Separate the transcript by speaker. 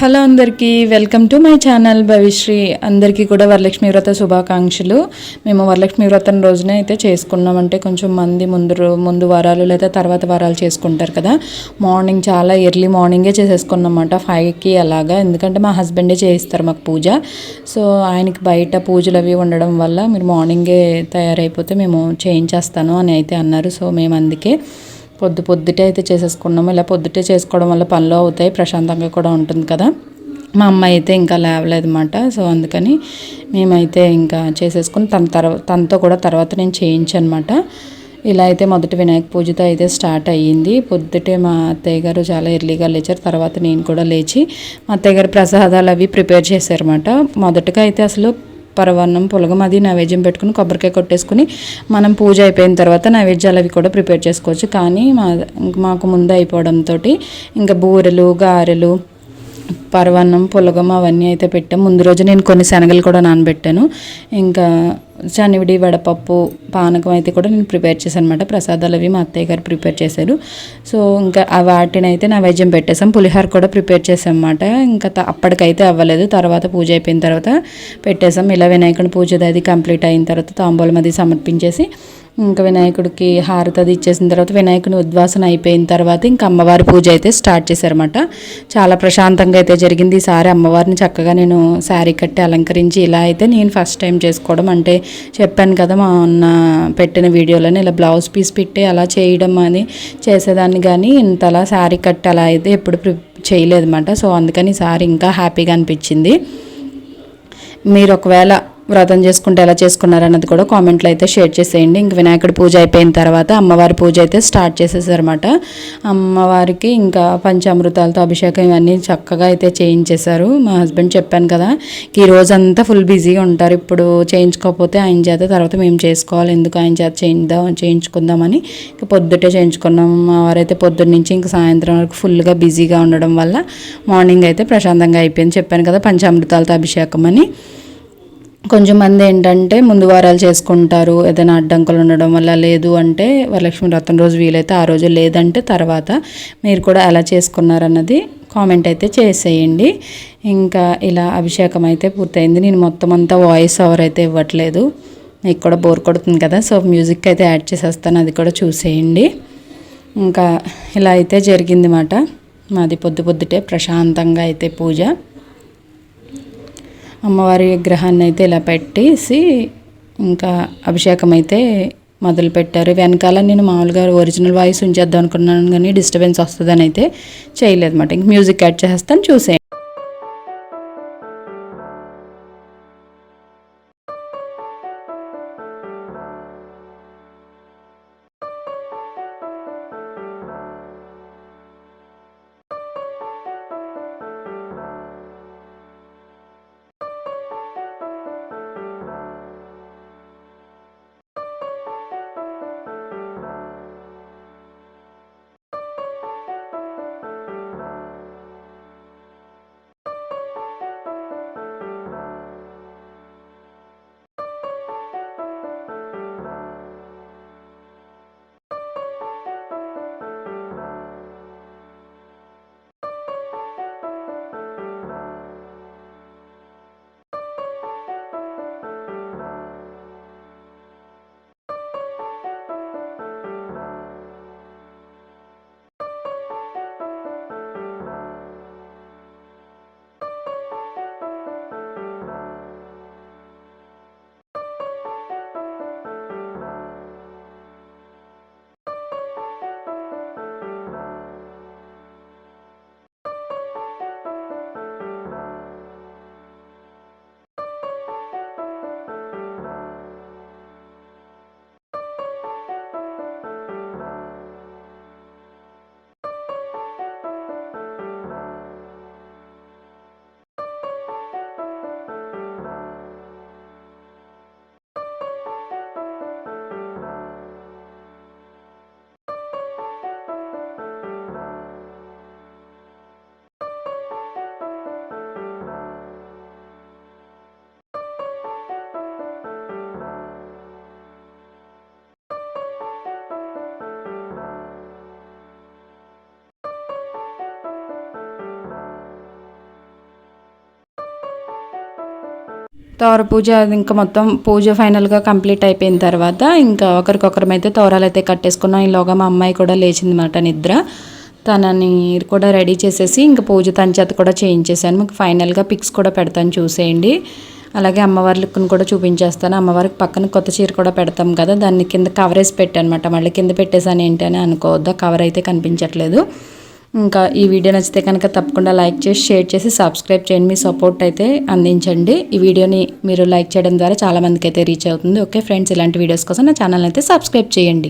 Speaker 1: Hello అందరికీ welcome to my channel Bhavishri. అందరికీ కూడా వరలక్ష్మి వ్రత శుభాకాంక్షలు. మేము వరలక్ష్మి వ్రతం రోజునే అయితే చేసుకున్నామంటే కొంచెం మంది ముందు వారాలు లేదా తర్వాత వారాలు చేసుకుంటారు కదా. మార్నింగ్ చాలా ఎర్లీ మార్నింగే చేసేసుకున్నమాట 5కి అలాగా. ఎందుకంటే మా హస్బెండే చేయిస్తారు మాకు పూజ. సో ఆయనకి బయట పూజలు అవి ఉండడం వల్ల మీరు మార్నింగే తయారైపోతే మేము చేయించేస్తాను అని అయితే అన్నారు. సో మేము అందుకే పొద్దుటే అయితే చేసేసుకున్నాము. ఇలా పొద్దుటే చేసుకోవడం వల్ల పనులు అవుతాయి, ప్రశాంతంగా కూడా ఉంటుంది కదా. మా అమ్మ అయితే ఇంకా లేవలేదన్నమాట. సో అందుకని మేమైతే ఇంకా చేసేసుకుని తనతో కూడా తర్వాత నేను చేయించనమాట. ఇలా అయితే మొదటి వినాయక పూజతో అయితే స్టార్ట్ అయ్యింది. పొద్దుటే మా అత్తయ్య గారు చాలా ఎర్లీగా లేచారు. తర్వాత నేను కూడా లేచి మా అత్తయ్య గారు ప్రసాదాలు అవి ప్రిపేర్ చేశారన్నమాట. మొదటగా అయితే అసలు పరవాన్నం పులగం అది నైవేద్యం పెట్టుకుని కొబ్బరికాయ కొట్టేసుకుని మనం పూజ అయిపోయిన తర్వాత నైవేద్యాలు అవి కూడా ప్రిపేర్ చేసుకోవచ్చు. కానీ మాకు ముందు అయిపోవడంతో ఇంకా బూరెలు గారెలు పరవాన్నం పులగం అవన్నీ అయితే పెట్టాం. ముందు రోజు నేను కొన్ని శనగలు కూడా నానబెట్టాను. ఇంకా శనివిడి వడపప్పు పానకం అయితే కూడా నేను ప్రిపేర్ చేశాను అనమాట. ప్రసాదాలు అవి మా అత్తయ్య గారు ప్రిపేర్ చేశారు. సో ఇంకా వాటిని అయితే నైవేద్యం పెట్టేసాం. పులిహోర కూడా ప్రిపేర్ చేసాం అన్నమాట. ఇంకా అప్పటికైతే అవ్వలేదు, తర్వాత పూజ అయిపోయిన తర్వాత పెట్టేసాం. ఇలా వినాయకుడి పూజ అది కంప్లీట్ అయిన తర్వాత తాంబూలం అది సమర్పించేసి ఇంకా వినాయకుడికి హారతి అది ఇచ్చేసిన తర్వాత వినాయకుని ఉద్వాసన అయిపోయిన తర్వాత ఇంకా అమ్మవారి పూజ అయితే స్టార్ట్ చేశారన్నమాట. చాలా ప్రశాంతంగా అయితే జరిగింది. ఈసారి అమ్మవారిని చక్కగా నేను శారీ కట్టి అలంకరించి ఇలా అయితే నేను ఫస్ట్ టైం చేసుకోవడం. అంటే చెప్పాను కదా మా అన్న పెట్టిన వీడియోలోనే ఇలా బ్లౌజ్ పీస్ పెట్టి అలా చేయడం అని చేసేదాన్ని, కానీ ఇంతలా శారీ కట్టి అలా అయితే ఎప్పుడు చేయలేదన్నమాట. సో అందుకని ఈసారి ఇంకా హ్యాపీగా అనిపించింది. మీరు ఒకవేళ వ్రతం చేసుకుంటే ఎలా చేసుకున్నారన్నది కూడా కామెంట్లో అయితే షేర్ చేసేయండి. ఇంక వినాయకుడి పూజ అయిపోయిన తర్వాత అమ్మవారి పూజ అయితే స్టార్ట్ చేసేసారన్నమాట. అమ్మవారికి ఇంకా పంచామృతాలతో అభిషేకం ఇవన్నీ చక్కగా అయితే చేయించేశారు. మా హస్బెండ్ చెప్పాను కదా ఈ రోజంతా ఫుల్ బిజీగా ఉంటారు. ఇప్పుడు చేయించుకోకపోతే ఆయన చేత తర్వాత మేము చేసుకోవాలి, ఎందుకు ఆయన చేత చేయించుకుందామని ఇంకా పొద్దుటే చేయించుకున్నాం. మా వారైతే పొద్దున్న నుంచి ఇంకా సాయంత్రం వరకు ఫుల్గా బిజీగా ఉండడం వల్ల మార్నింగ్ అయితే ప్రశాంతంగా అయిపోయింది. చెప్పాను కదా పంచామృతాలతో అభిషేకం అని. కొంచెం మంది ఏంటంటే ముందు వారాలు చేసుకుంటారు, ఏదైనా అడ్డంకులు ఉండడం వల్ల. లేదు అంటే వరలక్ష్మి వ్రతం రోజు వీలైతే ఆ రోజు, లేదంటే తర్వాత. మీరు కూడా ఎలా చేసుకున్నారన్నది కామెంట్ అయితే చేసేయండి. ఇంకా ఇలా అభిషేకం అయితే పూర్తయింది. నేను మొత్తం అంతా వాయిస్ ఓవర్ అయితే ఇవ్వట్లేదు, మీకు కూడా బోర్ కొడుతుంది కదా. సో మ్యూజిక్ అయితే యాడ్ చేసేస్తాను, అది కూడా చూసేయండి. ఇంకా ఇలా అయితే జరిగింది మాట. మాది పొద్దుటే ప్రశాంతంగా అయితే పూజ. అమ్మవారి విగ్రహాన్ని అయితే ఇలా పెట్టేసి ఇంకా అభిషేకం అయితే మొదలుపెట్టారు. వెనకాల నేను మామూలుగా ఒరిజినల్ వాయిస్ ఉంచేద్దాం అనుకున్నాను, కానీ డిస్టర్బెన్స్ వస్తుందని అయితే చేయలేదు అన్నమాట. ఇంక మ్యూజిక్ యాడ్ చేస్తాను, చూసేయండి. తోర పూజ ఇంకా మొత్తం పూజ ఫైనల్గా కంప్లీట్ అయిపోయిన తర్వాత ఇంకా ఒకరికొకరమైతే తోరాలు అయితే కట్టేసుకున్నాం. ఈలోగా మా అమ్మాయి కూడా లేచిందన్నమాట నిద్ర. తనని కూడా రెడీ చేసేసి ఇంకా పూజ తన చేత కూడా చేయించేసాను. మీకు ఫైనల్గా పిక్స్ కూడా పెడతాను చూసేయండి. అలాగే అమ్మవారి లుక్ను కూడా చూపించేస్తాను. అమ్మవారికి పక్కన కొత్త చీర కూడా పెడతాం కదా, దాన్ని కింద కవరేసి పెట్టాను అనమాట. మళ్ళీ కింద పెట్టేసాను ఏంటి అని అనుకోవద్దా, కవర్ అయితే కనిపించట్లేదు. ఇంకా ఈ వీడియో నచ్చితే కనుక తప్పకుండా లైక్ చేసి షేర్ చేసి సబ్స్క్రైబ్ చేయండి. మీ సపోర్ట్ అయితే అందించండి. ఈ వీడియోని మీరు లైక్ చేయడం ద్వారా చాలామందికి అయితే రీచ్ అవుతుంది. ఓకే ఫ్రెండ్స్, ఇలాంటి వీడియోస్ కోసం నా ఛానల్ అయితే సబ్స్క్రైబ్ చేయండి.